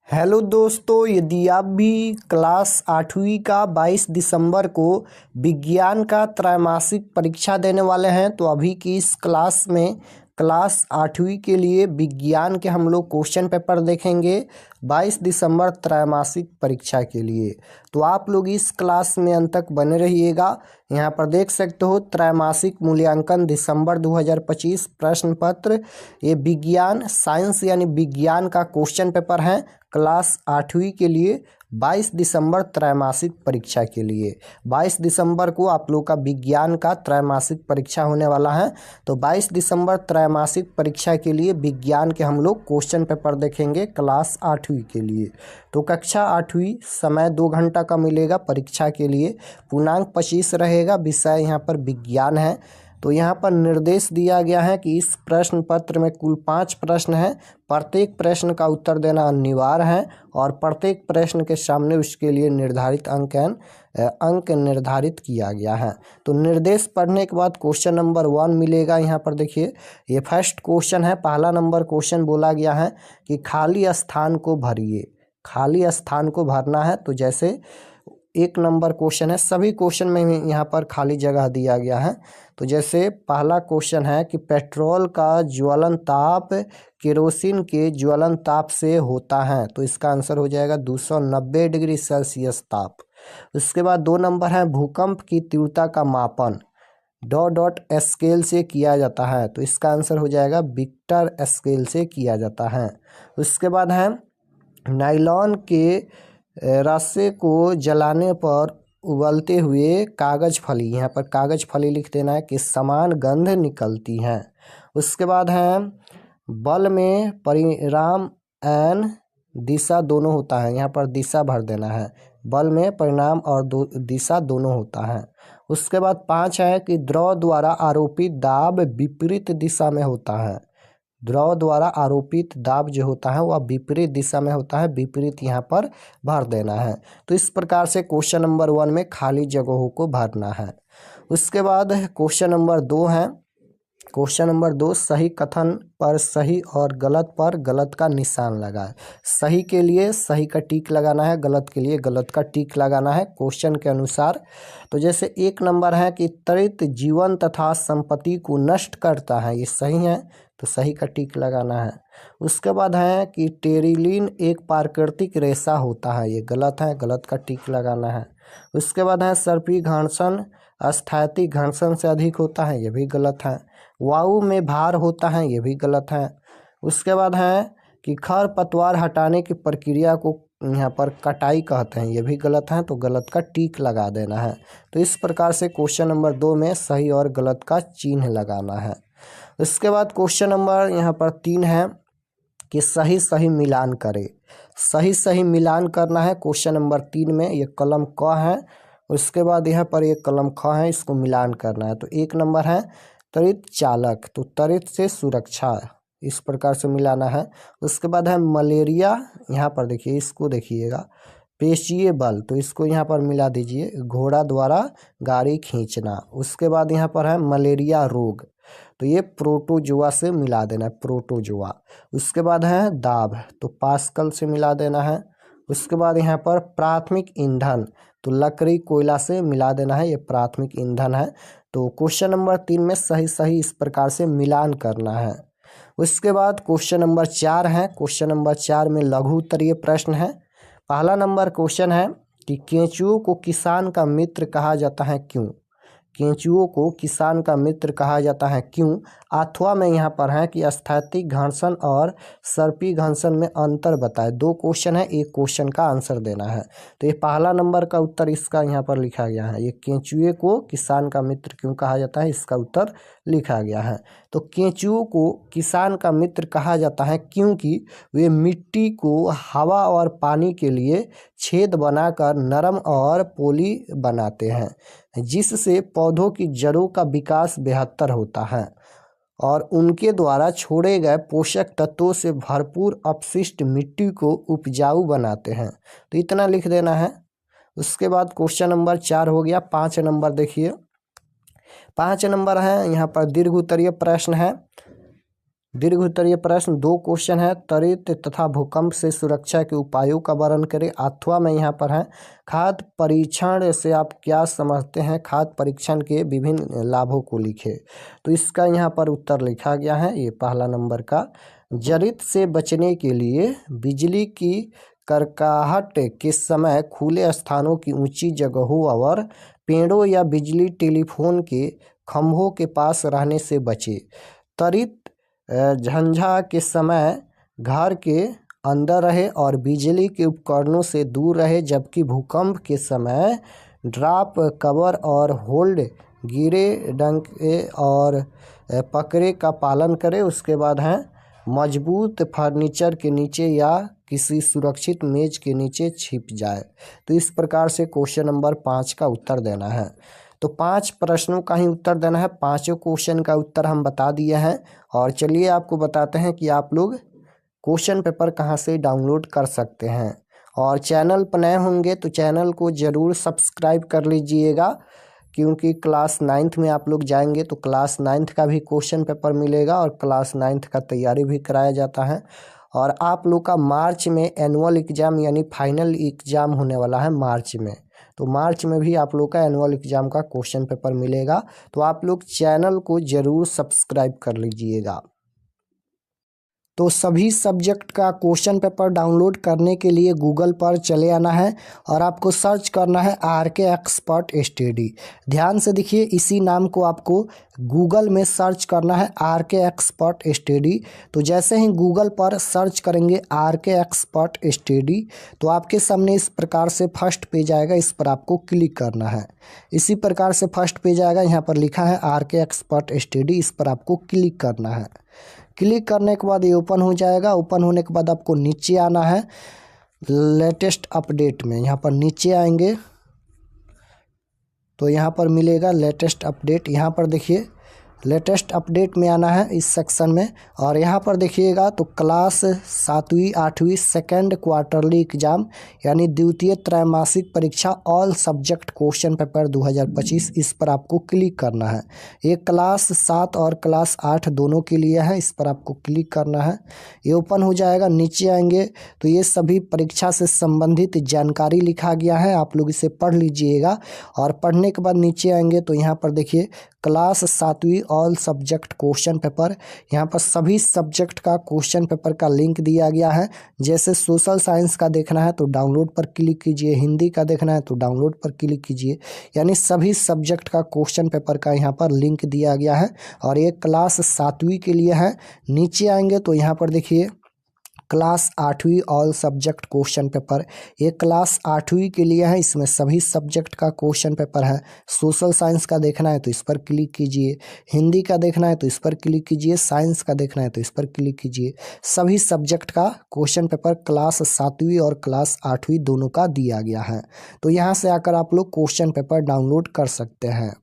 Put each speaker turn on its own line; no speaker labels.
Hello दोस्तों, यदि आप भी क्लास 8वीं का 22 दिसंबर को विज्ञान का त्रैमासिक परीक्षा देने वाले हैं तो अभी की इस क्लास में क्लास 8वीं के लिए विज्ञान के हम लोग क्वेश्चन पेपर देखेंगे 22 दिसंबर त्रैमासिक परीक्षा के लिए। तो आप लोग इस क्लास में अंत तक बने रहिएगा। यहाँ पर देख सकते हो त्रैमासिक मूल्यांकन दिसंबर 2025 प्रश्न पत्र। ये विज्ञान साइंस यानी विज्ञान का क्वेश्चन पेपर है क्लास 8वीं के लिए 22 दिसंबर त्रैमासिक परीक्षा के लिए। 22 दिसंबर को आप लोग का विज्ञान का त्रैमासिक परीक्षा होने वाला है। तो 22 दिसंबर त्रैमासिक परीक्षा के लिए विज्ञान के हम लोग क्वेश्चन पेपर देखेंगे क्लास 8वीं के लिए। तो कक्षा 8वीं समय 2 घंटा का मिलेगा परीक्षा के लिए। पूर्णांक 25 रहेगा। विषय यहाँ पर विज्ञान है। तो यहाँ पर निर्देश दिया गया है कि इस प्रश्न पत्र में कुल 5 प्रश्न हैं। प्रत्येक प्रश्न का उत्तर देना अनिवार्य है और प्रत्येक प्रश्न के सामने उसके लिए निर्धारित अंक निर्धारित किया गया है। तो निर्देश पढ़ने के बाद क्वेश्चन नंबर 1 मिलेगा। यहाँ पर देखिए, ये फर्स्ट क्वेश्चन है। पहला नंबर क्वेश्चन बोला गया है कि खाली स्थान को भरिए। खाली स्थान को भरना है। तो जैसे 1 नंबर क्वेश्चन है, सभी क्वेश्चन में यहाँ पर खाली जगह दिया गया है। तो जैसे पहला क्वेश्चन है कि पेट्रोल का ज्वलन ताप केरोसिन के ज्वलन ताप से होता है। तो इसका आंसर हो जाएगा 290 डिग्री सेल्सियस ताप। उसके बाद 2 नंबर है भूकंप की तीव्रता का मापन डॉट स्केल से किया जाता है। तो इसका आंसर हो जाएगा विक्टर स्केल से किया जाता है। उसके बाद है नायलॉन के रस्से को जलाने पर उबलते हुए कागज फली, यहाँ पर कागज फली लिख देना है कि समान गंध निकलती हैं। उसके बाद है बल में परिणाम एन दिशा दोनों होता है। यहाँ पर दिशा भर देना है। बल में परिणाम और दिशा दोनों होता है। उसके बाद 5 है कि द्रव द्वारा आरोपित दाब विपरीत दिशा में होता है। द्रव द्वारा आरोपित दाब जो होता है वह विपरीत दिशा में होता है। विपरीत यहाँ पर भर देना है। तो इस प्रकार से क्वेश्चन नंबर 1 में खाली जगहों को भरना है। उसके बाद क्वेश्चन नंबर 2 है। क्वेश्चन नंबर 2 सही कथन पर सही और गलत पर गलत का निशान लगाए। सही के लिए सही का टिक लगाना है, गलत के लिए गलत का टिक लगाना है क्वेश्चन के अनुसार। तो जैसे 1 नंबर है कि त्वरित जीवन तथा संपत्ति को नष्ट करता है, ये सही है तो सही का टिक लगाना है। उसके बाद है कि टेरिलिन एक प्राकृतिक रेशा होता है, ये गलत है, गलत का टिक लगाना है। उसके बाद है सर्पी घर्षण अस्थैतिक घर्षण से अधिक होता है, ये भी गलत है। वायु में भार होता है, ये भी गलत है। उसके बाद है कि खर पतवार हटाने की प्रक्रिया को यहाँ पर कटाई कहते हैं, ये भी गलत है तो गलत का टिक लगा देना है। तो इस प्रकार से क्वेश्चन नंबर 2 में सही और गलत का चिन्ह लगाना है। उसके बाद क्वेश्चन नंबर यहाँ पर 3 है कि सही सही मिलान करे। सही सही मिलान करना है क्वेश्चन नंबर 3 में। ये कलम क है। उसके बाद यहाँ पर एक कलम ख है, इसको मिलान करना है। तो 1 नंबर है त्वरित चालक, तो त्वरित से सुरक्षा, इस प्रकार से मिलाना है। उसके बाद है मलेरिया, यहाँ पर देखिए, इसको देखिएगा पेशीय बल, तो इसको यहाँ पर मिला दीजिए घोड़ा द्वारा गाड़ी खींचना। उसके बाद यहाँ पर है मलेरिया रोग, तो ये प्रोटोजोआ से मिला देना है, प्रोटोजोआ। उसके बाद है दाब, तो पास्कल से मिला देना है। उसके बाद यहाँ पर प्राथमिक ईंधन, तो लकड़ी कोयला से मिला देना है, ये प्राथमिक ईंधन है। तो क्वेश्चन नंबर 3 में सही सही इस प्रकार से मिलान करना है। उसके बाद क्वेश्चन नंबर 4 है। क्वेश्चन नंबर 4 में लघु उत्तरीय प्रश्न है। पहला नंबर क्वेश्चन है कि केंचुओं को किसान का मित्र कहा जाता है क्यों। केंचुओं को किसान का मित्र कहा जाता है क्यों। अथवा में यहाँ पर है कि स्थैतिक घर्षण और सर्पी घर्षण में अंतर बताए। 2 क्वेश्चन है, एक क्वेश्चन का आंसर देना है। तो ये पहला नंबर का उत्तर इसका यहाँ पर लिखा गया है। ये केंचुए को किसान का मित्र क्यों कहा जाता है, इसका उत्तर लिखा गया है। तो केंचुओं को किसान का मित्र कहा जाता है क्योंकि वे मिट्टी को हवा और पानी के लिए छेद बनाकर नरम और पोली बनाते हैं, जिससे पौधों की जड़ों का विकास बेहतर होता है और उनके द्वारा छोड़े गए पोषक तत्वों से भरपूर अपशिष्ट मिट्टी को उपजाऊ बनाते हैं। तो इतना लिख देना है। उसके बाद क्वेश्चन नंबर 4 हो गया। 5 नंबर देखिए, 5 नंबर है यहाँ पर दीर्घ उत्तरीय प्रश्न है। दीर्घ उत्तरीय प्रश्न 2 क्वेश्चन है। त्वरित तथा भूकंप से सुरक्षा के उपायों का वर्णन करें। अथवा में यहाँ पर है खाद्य परीक्षण से आप क्या समझते हैं, खाद्य परीक्षण के विभिन्न लाभों को लिखे। तो इसका यहाँ पर उत्तर लिखा गया है, ये पहला नंबर का। जरित से बचने के लिए बिजली की कड़काहट के समय खुले स्थानों की ऊंची जगहों और पेड़ों या बिजली टेलीफोन के खंभों के पास रहने से बचे। त्वरित झंझा के समय घर के अंदर रहे और बिजली के उपकरणों से दूर रहे, जबकि भूकंप के समय ड्रॉप कवर और होल्ड गिरे डंके और पकड़े का पालन करें। उसके बाद है मजबूत फर्नीचर के नीचे या किसी सुरक्षित मेज के नीचे छिप जाए। तो इस प्रकार से क्वेश्चन नंबर 5 का उत्तर देना है। तो 5 प्रश्नों का ही उत्तर देना है, 5 क्वेश्चन का उत्तर हम बता दिए हैं। और चलिए आपको बताते हैं कि आप लोग क्वेश्चन पेपर कहाँ से डाउनलोड कर सकते हैं। और चैनल पर नए होंगे तो चैनल को ज़रूर सब्सक्राइब कर लीजिएगा, क्योंकि क्लास 9th में आप लोग जाएंगे तो क्लास 9th का भी क्वेश्चन पेपर मिलेगा और क्लास 9th का तैयारी भी कराया जाता है। और आप लोग का मार्च में एनुअल एग्ज़ाम यानी फाइनल एग्ज़ाम होने वाला है मार्च में, तो मार्च में भी आप लोग का एनुअल एग्ज़ाम का क्वेश्चन पेपर मिलेगा। तो आप लोग चैनल को ज़रूर सब्सक्राइब कर लीजिएगा। तो सभी सब्जेक्ट का क्वेश्चन पेपर डाउनलोड करने के लिए गूगल पर चले आना है और आपको सर्च करना है RK एक्सपर्ट स्टडी। ध्यान से देखिए, इसी नाम को आपको गूगल में सर्च करना है, RK एक्सपर्ट स्टडी। तो जैसे ही गूगल पर सर्च करेंगे RK एक्सपर्ट स्टडी तो आपके सामने इस प्रकार से फर्स्ट पेज आएगा, इस पर आपको क्लिक करना है। इसी प्रकार से फर्स्ट पेज आएगा, यहाँ पर लिखा है RK एक्सपर्ट स्टडी, इस पर आपको क्लिक करना है। क्लिक करने के बाद ये ओपन हो जाएगा। ओपन होने के बाद आपको नीचे आना है लेटेस्ट अपडेट में। यहाँ पर नीचे आएंगे तो यहाँ पर मिलेगा लेटेस्ट अपडेट। यहाँ पर देखिए लेटेस्ट अपडेट में आना है इस सेक्शन में, और यहाँ पर देखिएगा तो क्लास 7वीं 8वीं सेकेंड क्वार्टरली एग्जाम यानी द्वितीय त्रैमासिक परीक्षा ऑल सब्जेक्ट क्वेश्चन पेपर 2025, इस पर आपको क्लिक करना है। ये क्लास 7 और क्लास 8 दोनों के लिए है, इस पर आपको क्लिक करना है। ये ओपन हो जाएगा। नीचे आएंगे तो ये सभी परीक्षा से संबंधित जानकारी लिखा गया है, आप लोग इसे पढ़ लीजिएगा। और पढ़ने के बाद नीचे आएंगे तो यहाँ पर देखिए क्लास 7वीं ऑल सब्जेक्ट क्वेश्चन पेपर, यहाँ पर सभी सब्जेक्ट का क्वेश्चन पेपर का लिंक दिया गया है। जैसे सोशल साइंस का देखना है तो डाउनलोड पर क्लिक कीजिए, हिंदी का देखना है तो डाउनलोड पर क्लिक कीजिए, यानी सभी सब्जेक्ट का क्वेश्चन पेपर का यहाँ पर लिंक दिया गया है। और ये क्लास 7वीं के लिए है। नीचे आएंगे तो यहाँ पर देखिए क्लास 8वीं ऑल सब्जेक्ट क्वेश्चन पेपर, ये क्लास 8वीं के लिए है, इसमें सभी सब्जेक्ट का क्वेश्चन पेपर है। सोशल साइंस का देखना है तो इस पर क्लिक कीजिए, हिंदी का देखना है तो इस पर क्लिक कीजिए, साइंस का देखना है तो इस पर क्लिक कीजिए। सभी सब्जेक्ट का क्वेश्चन पेपर क्लास 7वीं और क्लास 8वीं दोनों का दिया गया है। तो यहाँ से आकर आप लोग क्वेश्चन पेपर डाउनलोड कर सकते हैं।